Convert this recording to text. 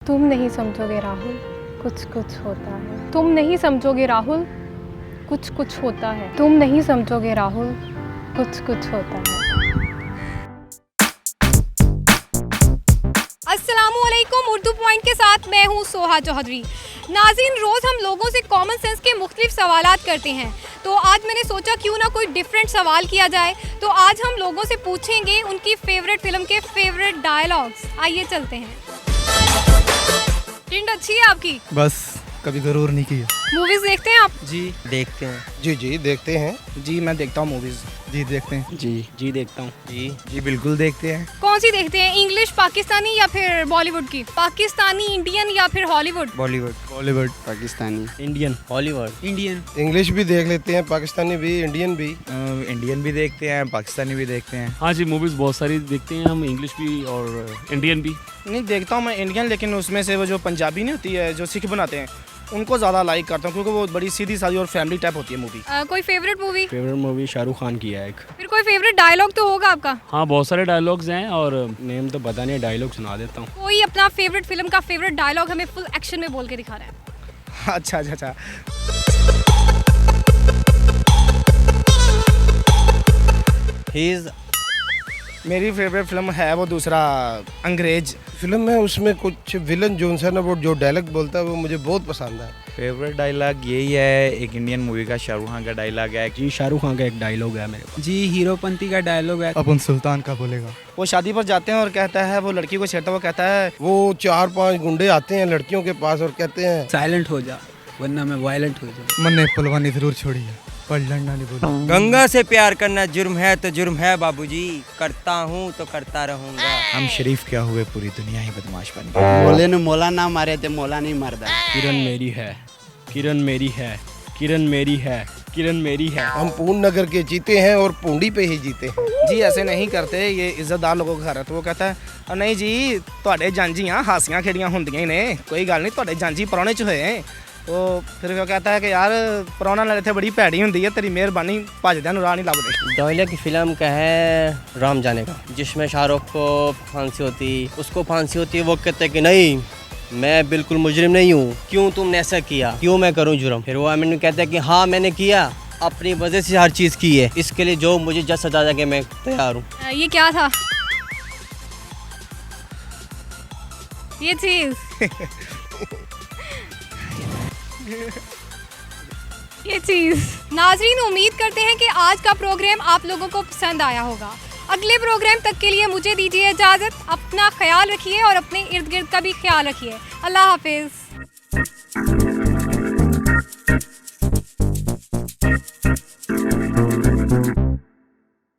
तुम नहीं समझोगे राहुल, कुछ कुछ होता है। तुम नहीं समझोगे राहुल, कुछ कुछ होता है। तुम नहीं समझोगे राहुल, कुछ कुछ होता है। अस्सलामुअलैकुम, उर्दू पॉइंट के साथ मैं हूँ सोहा चौधरी। नाज़रीन, रोज़ हम लोगों से कॉमन सेंस के मुख्तलिफ सवालात करते हैं, तो आज मैंने सोचा क्यों ना कोई डिफरेंट सवाल किया जाए। तो आज हम लोगों से पूछेंगे उनकी फेवरेट फिल्म के फेवरेट डायलॉग्स। आइए चलते हैं। टिंड अच्छी है आपकी? बस कभी गरूर नहीं किया। मूवीज देखते हैं आप? जी देखते हैं। जी देखते हैं। जी मैं देखता हूँ मूवीज। जी देखते हैं। जी देखता हूँ। जी बिल्कुल देखते हैं। कौन सी देखते हैं, इंग्लिश, पाकिस्तानी या फिर बॉलीवुड की? पाकिस्तानी, इंडियन या फिर Hollywood? Bollywood Pakistani, Indian, Hollywood, Indian. English भी देख लेते हैं, पाकिस्तानी भी, इंडियन भी। इंडियन भी देखते हैं, पाकिस्तानी भी देखते हैं। हाँ जी, मूवीज़ बहुत सारी देखते हैं हम, इंग्लिश भी और इंडियन भी। नहीं देखता हूँ मैं इंडियन, लेकिन उसमें से वो जो पंजाबी नहीं होती है, जो सिख बनाते हैं, उनको ज़्यादा लाइक करता हूँ, क्योंकि वो बड़ी सीधी सादी और फैमिली टाइप होती है मूवी। कोई favourite movie? Favourite movie Shahrukh Khan की है एक। फिर कोई फेवरेट डायलॉग तो होगा आपका? हाँ, बहुत सारे डायलॉग्स हैं और नेम तो पता नहीं, डायलॉग सुना देता हूँ। कोई अपना फेवरेट फिल्म का फेवरेट डायलॉग हमें फुल एक्शन में बोल के दिखा रहा है। अच्छा। मेरी फेवरेट फिल्म है वो दूसरा अंग्रेज फिल्म है, उसमें कुछ विलन जॉनसन है, वो जो डायलॉग बोलता है वो मुझे बहुत पसंद है। फेवरेट डायलॉग यही है, एक इंडियन मूवी का शाहरुख खान का डायलॉग है। जी शाहरुख खान का एक डायलॉग है मेरे पास। जी हीरोपंती का डायलॉग है। अपन सुल्तान का बोलेगा। वो शादी पर जाते हैं और कहता है, वो लड़की को छेड़ता, वो कहता है वो 4-5 गुंडे आते हैं लड़कियों के पास और कहते हैं साइलेंट हो जा वरना मैं वायलेंट हो जाऊँ। मैंने पलवानी जरूर छोड़ी है, पर लड़ना नहीं बोला। गंगा से प्यार करना जुर्म है तो जुर्म है बाबूजी, करता हूँ तो करता रहूँगा। हम शरीफ क्या हुए, पूरी दुनिया ही बदमाश बन गई। मोले ने मोला ना मारे थे, मोला नहीं मरदा। किरण मेरी है, किरण मेरी है, किरण मेरी है, किरण मेरी है। हम पूर्ण नगर के जीते हैं और पूंडी पे ही जीते हैं। जी ऐसे नहीं करते, ये इज्जतदार लोगों का घर है। तो वो कहता है नहीं जी, ਤੁਹਾਡੇ ਜਾਂਜੀਆਂ ਹਾਸੀਆਂ ਖੇੜੀਆਂ ਹੁੰਦੀਆਂ ਹੀ ਨੇ, कोई गल नहीं, ਤੁਹਾਡੇ ਜਾਂਜੀ ਪਰੌਣੇ ਚ ਹੋਏ। तो फिर वो कहता है कि यार परोना नाल इत्थे बड़ी भैड़ी हुंदी है, तेरी मेहरबानी, भजदियां नूं राह नहीं लभदे। डॉयला की फिल्म का है राम जाने का, जिसमें शाहरुख को फांसी होती, उसको फांसी होती है, वो कहते हैं कि नहीं मैं बिल्कुल मुजरिम नहीं हूँ, क्यों तुमने ऐसा किया, क्यों मैं करूँ जुर्म। फिर वो आमिर कहता है कि हाँ मैंने किया, अपनी वजह से हर चीज़ की है, इसके लिए जो मुझे जज सजा देंगे मैं तैयार हूँ। ये क्या था? ये चीज ये चीज। नाजरीन, उम्मीद करते हैं कि आज का प्रोग्राम आप लोगों को पसंद आया होगा। अगले प्रोग्राम तक के लिए मुझे दीजिए इजाज़त। अपना ख्याल रखिए और अपने इर्द गिर्द का भी ख्याल रखिए। अल्लाह हाफिज़।